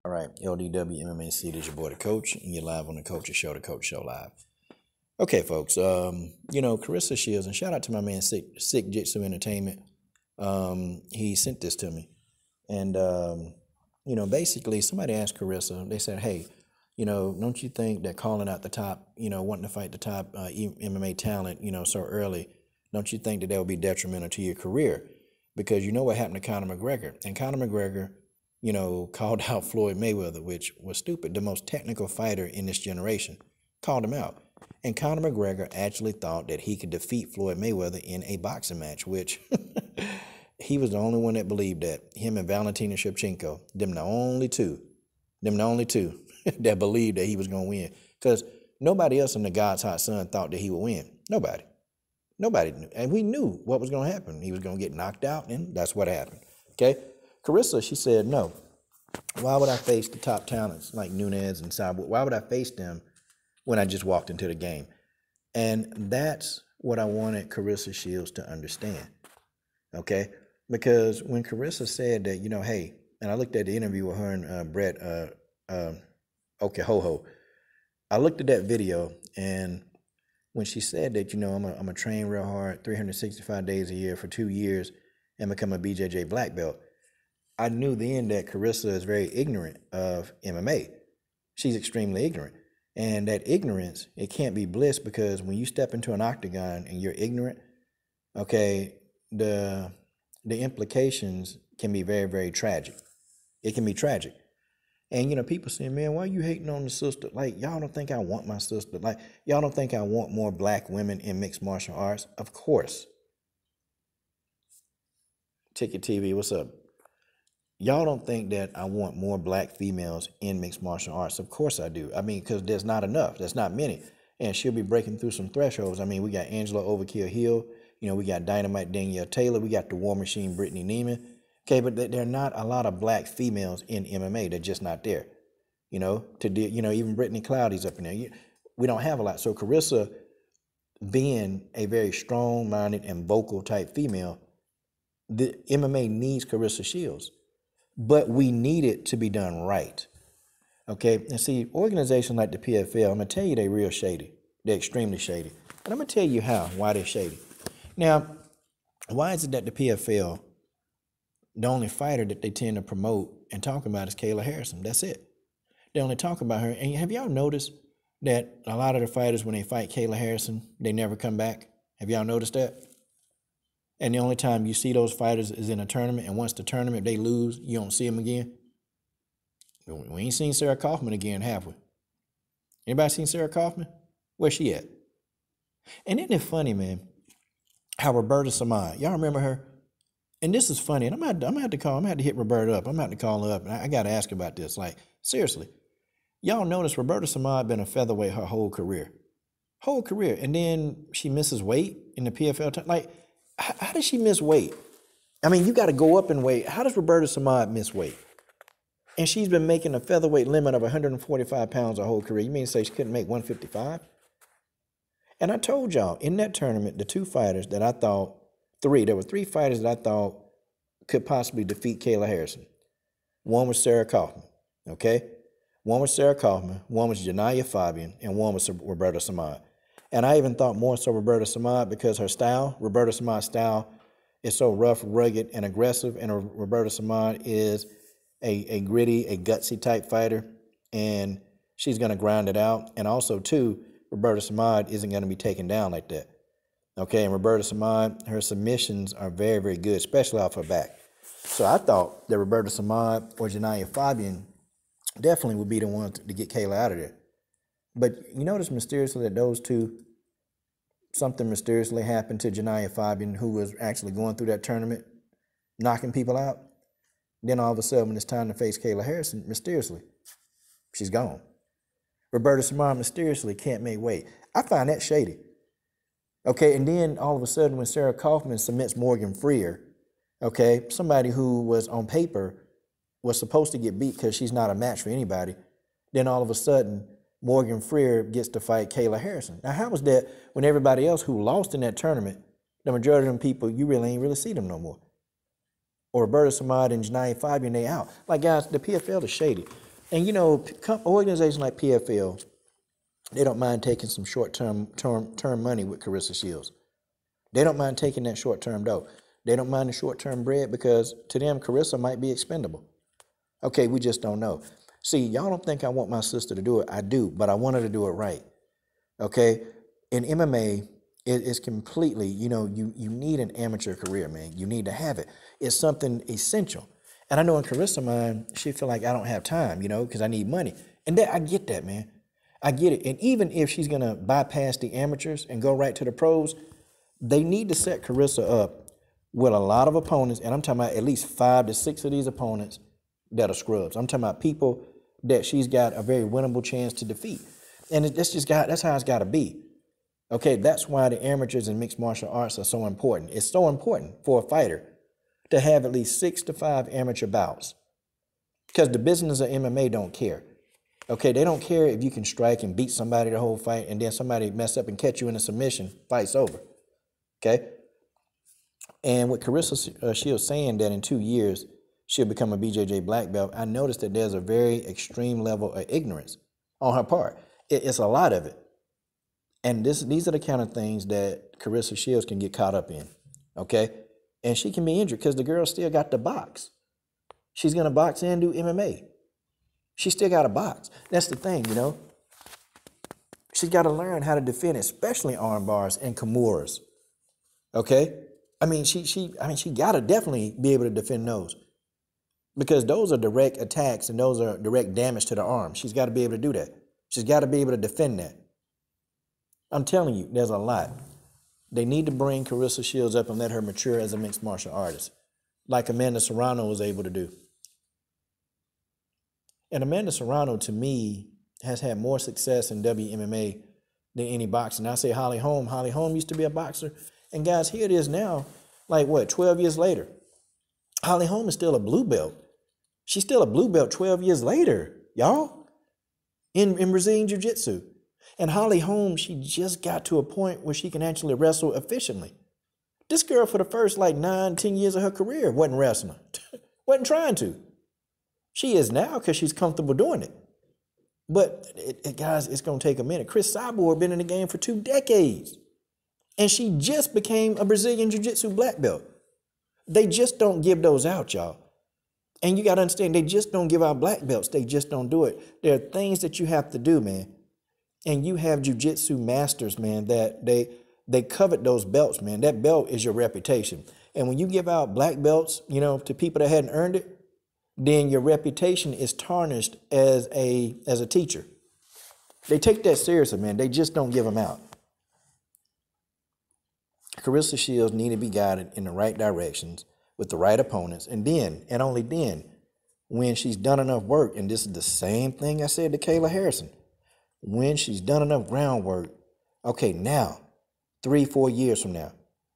All right, LDW MMA is your boy, the coach, and you're live on the Coach's Show, the Coach Show Live. Okay, folks, Claressa Shields, and shout out to my man, Sick Jitsu Entertainment. He sent this to me. And, basically somebody asked Claressa, they said, hey, don't you think that calling out the top, wanting to fight the top MMA talent, so early, don't you think that that would be detrimental to your career? Because you know what happened to Conor McGregor. And Conor McGregor, called out Floyd Mayweather, which was stupid. The most technical fighter in this generation called him out. And Conor McGregor actually thought that he could defeat Floyd Mayweather in a boxing match, which he was the only one that believed that. Him and Valentina Shevchenko, them the only two that believed that he was going to win. Because nobody else in the God's hot son thought that he would win. Nobody knew. And we knew what was going to happen. He was going to get knocked out, and that's what happened. Okay? Claressa, she said, no. Why would I face the top talents like Nunes and Cyborg? Why would I face them when I just walked into the game? And that's what I wanted Claressa Shields to understand, okay? Because when Claressa said that, hey, and I looked at the interview with her and Brett Okehoho, I looked at that video, and when she said that, I'm going to train real hard 365 days a year for 2 years and become a BJJ black belt, I knew then that Claressa is very ignorant of MMA. She's extremely ignorant. And that ignorance, it can't be bliss, because when you step into an octagon and you're ignorant, okay, the implications can be very, very tragic. It can be tragic. And, people say, man, why are you hating on the sister? Like, y'all don't think I want my sister? Like, y'all don't think I want more black women in mixed martial arts? Of course. Ticket TV, what's up? Y'all don't think that I want more black females in mixed martial arts? Of course I do. I mean, because there's not enough. There's not many. And she'll be breaking through some thresholds. I mean, we got Angela Overkill Hill. We got Dynamite Danielle Taylor. We got the War Machine Brittany Neiman. Okay, but there are not a lot of black females in MMA. They're just not there. Even Brittany Cloudy's up in there. We don't have a lot. So Claressa, being a very strong-minded and vocal type female, the MMA needs Claressa Shields. But we need it to be done right, okay? And see, organizations like the PFL, I'm going to tell you they're real shady. They're extremely shady. And I'm going to tell you why they're shady. Now, why is it that the PFL, the only fighter that they tend to promote and talk about is Kayla Harrison? That's it. They only talk about her. And have y'all noticed that a lot of the fighters, when they fight Kayla Harrison, they never come back? Have y'all noticed that? And the only time you see those fighters is in a tournament, and once the tournament, they lose, you don't see them again. We ain't seen Sarah Kaufman again, have we? Anybody seen Sarah Kaufman? Where's she at? And isn't it funny, man, how Roberta Samad, y'all remember her? And this is funny, and I'm gonna have to hit Roberta up. I'm gonna have to call her up, and I gotta ask about this. Like, seriously, y'all notice Roberta Samad been a featherweight her whole career. And then she misses weight in the PFL. Like, how does she miss weight? I mean, you got to go up in weight. How does Roberta Samad miss weight? And she's been making a featherweight limit of 145 pounds her whole career. You mean to say she couldn't make 155? And I told y'all, in that tournament, the two fighters that I thought, there were three fighters that I thought could possibly defeat Kayla Harrison. One was Sarah Kaufman, okay? One was Sarah Kaufman, one was Janaya Fabian, and one was Roberta Samad. And I even thought more so Roberta Samad, because Roberta Samad's style is so rough, rugged, and aggressive. And Roberta Samad is a gritty, a gutsy type fighter. And she's going to grind it out. And also, too, Roberta Samad isn't going to be taken down like that. Okay, and Roberta Samad, her submissions are very, very good, especially off her back. So I thought that Roberta Samad or Janaya Fabian definitely would be the one to get Kayla out of there. But you notice mysteriously that those two, something mysteriously happened to Janaya Fabian, who was actually going through that tournament, knocking people out. Then all of a sudden, when it's time to face Kayla Harrison, mysteriously, she's gone. Roberta Samad mysteriously can't make weight. I find that shady. Okay, and then all of a sudden, when Sarah Kaufman submits Morgan Freer, okay, somebody who was on paper was supposed to get beat because she's not a match for anybody, then all of a sudden, Morgan Freer gets to fight Kayla Harrison. Now, how was that when everybody else who lost in that tournament, the majority of them people, you really ain't really see them no more? Or Roberta Samad and Janaya Fabian, they out. Like, guys, the PFL is shady. And you know, organizations like PFL, they don't mind taking some short term money with Carissa Shields. They don't mind taking that short term dough. They don't mind the short term bread because to them, Carissa might be expendable. Okay, we just don't know. See, y'all don't think I want my sister to do it. I do, but I want her to do it right. Okay? In MMA, it's completely, you know, you need an amateur career, man. You need to have it. It's something essential. And I know in Carissa's mind, she feel like I don't have time, you know, because I need money. And I get that, man. I get it. And even if she's going to bypass the amateurs and go right to the pros, they need to set Carissa up with a lot of opponents. And I'm talking about at least 5 to 6 of these opponents that are scrubs. I'm talking about people that she's got a very winnable chance to defeat. And that's how it's got to be. Okay, that's why the amateurs in mixed martial arts are so important. It's so important for a fighter to have at least 6 to 5 amateur bouts because the business of MMA don't care. Okay, they don't care if you can strike and beat somebody the whole fight and then somebody mess up and catch you in a submission, fight's over. Okay? And with Carissa Shields saying that in 2 years she'll become a BJJ black belt, I noticed that there's a very extreme level of ignorance on her part. It's a lot of it. And these are the kind of things that Carissa Shields can get caught up in, okay? And she can be injured because the girl still got the box. She's going to box and do MMA. She still got a box. That's the thing, you know? She's got to learn how to defend, especially arm bars and kimuras, okay? I mean, she got to definitely be able to defend those because those are direct attacks and those are direct damage to the arm. She's got to be able to do that. She's got to be able to defend that. I'm telling you, there's a lot. They need to bring Carissa Shields up and let her mature as a mixed martial artist, like Amanda Serrano was able to do. And Amanda Serrano, to me, has had more success in WMMA than any boxer. And I say Holly Holm. Holly Holm used to be a boxer. And guys, here it is now, like what, 12 years later. Holly Holm is still a blue belt. She's still a blue belt 12 years later, y'all, in Brazilian Jiu-Jitsu. And Holly Holm, she just got to a point where she can actually wrestle efficiently. This girl, for the first like 9, 10 years of her career, wasn't wrestling, wasn't trying to. She is now because she's comfortable doing it. But guys, it's going to take a minute. Cris Cyborg been in the game for 2 decades. And she just became a Brazilian Jiu-Jitsu black belt. They just don't give those out, y'all. And you got to understand, they just don't give out black belts. They just don't do it. There are things that you have to do, man. And you have jiu-jitsu masters, man, that they covet those belts, man. That belt is your reputation. And when you give out black belts, you know, to people that hadn't earned it, then your reputation is tarnished as a teacher. They take that seriously, man. They just don't give them out. Carissa Shields need to be guided in the right directions with the right opponents. And then, and only then, when she's done enough work, and this is the same thing I said to Kayla Harrison, when she's done enough groundwork, okay, now, 3, 4 years from now,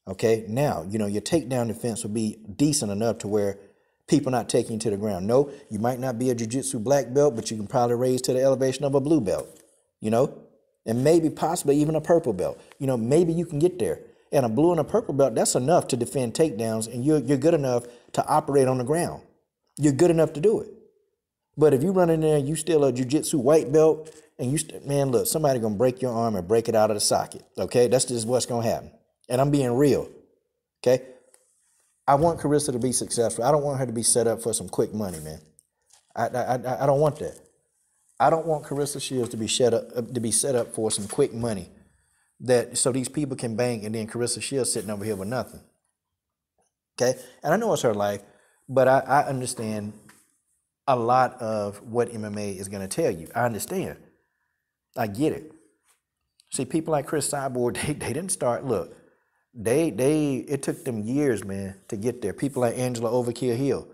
okay, now, you know, your takedown defense will be decent enough to where people not taking you to the ground. No, you might not be a jiu-jitsu black belt, but you can probably raise to the elevation of a blue belt, you know, and maybe possibly even a purple belt. You know, maybe you can get there. And a blue and a purple belt, that's enough to defend takedowns, and you're good enough to operate on the ground. You're good enough to do it. But if you run in there, you still a jiu-jitsu white belt, and man, look, somebody gonna break your arm and break it out of the socket, okay? That's just what's gonna happen. And I'm being real, okay? I want Carissa to be successful. I don't want her to be set up for some quick money, man. I don't want that. I don't want Carissa Shields to be set up for some quick money so these people can bank, and then Carissa Shields sitting over here with nothing, okay? And I know it's her life, but I understand a lot of what MMA is gonna tell you. I understand. I get it. See, people like Cris Cyborg, they didn't start, look, it took them years, man, to get there. People like Angela Overkill Hill.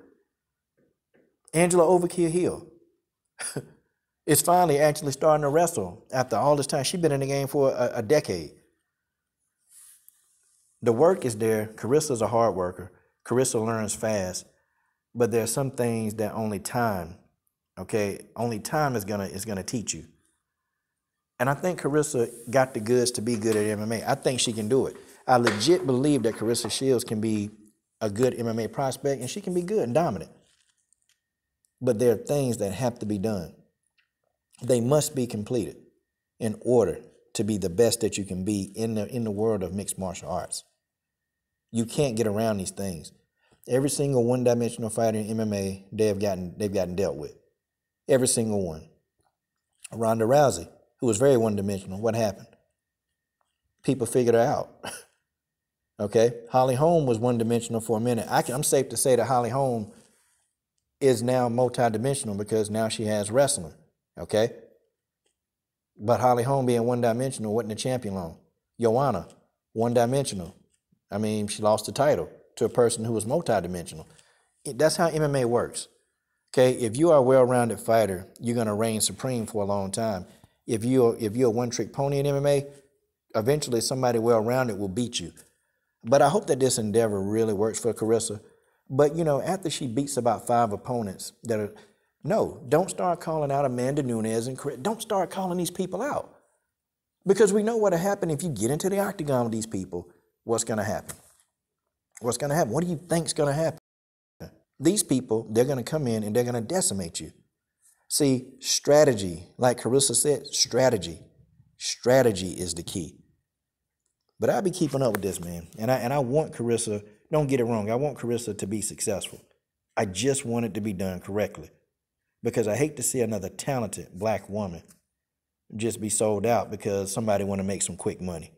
Angela Overkill Hill is finally actually starting to wrestle after all this time. She's been in the game for a decade. The work is there. Carissa's a hard worker. Carissa learns fast, but there are some things that only time, okay, only time is gonna teach you. And I think Carissa got the goods to be good at MMA. I think she can do it. I legit believe that Carissa Shields can be a good MMA prospect, and she can be good and dominant. but there are things that have to be done. They must be completed in order to be the best that you can be in the world of mixed martial arts. You can't get around these things. Every single one-dimensional fighter in MMA, they've gotten dealt with. Every single one. Ronda Rousey, who was very one-dimensional, what happened? People figured her out. Okay? Holly Holm was one-dimensional for a minute. I'm safe to say that Holly Holm is now multi-dimensional because now she has wrestling. Okay? But Holly Holm being one-dimensional wasn't a champion long. Joanna, one-dimensional. I mean, she lost the title to a person who was multi-dimensional. That's how MMA works. Okay, if you are a well-rounded fighter, you're going to reign supreme for a long time. If you're a one-trick pony in MMA, eventually somebody well-rounded will beat you. But I hope that this endeavor really works for Claressa. But, after she beats about 5 opponents don't start calling out Amanda Nunes and don't start calling these people out. Because we know what'll happen if you get into the octagon with these people. What's going to happen? What's going to happen? What do you think's going to happen? These people, they're going to come in and they're going to decimate you. See, strategy, like Claressa said, strategy is the key. But I'll be keeping up with this, man. And I want Claressa, don't get it wrong, I want Claressa to be successful. I just want it to be done correctly. Because I hate to see another talented black woman just be sold out because somebody want to make some quick money.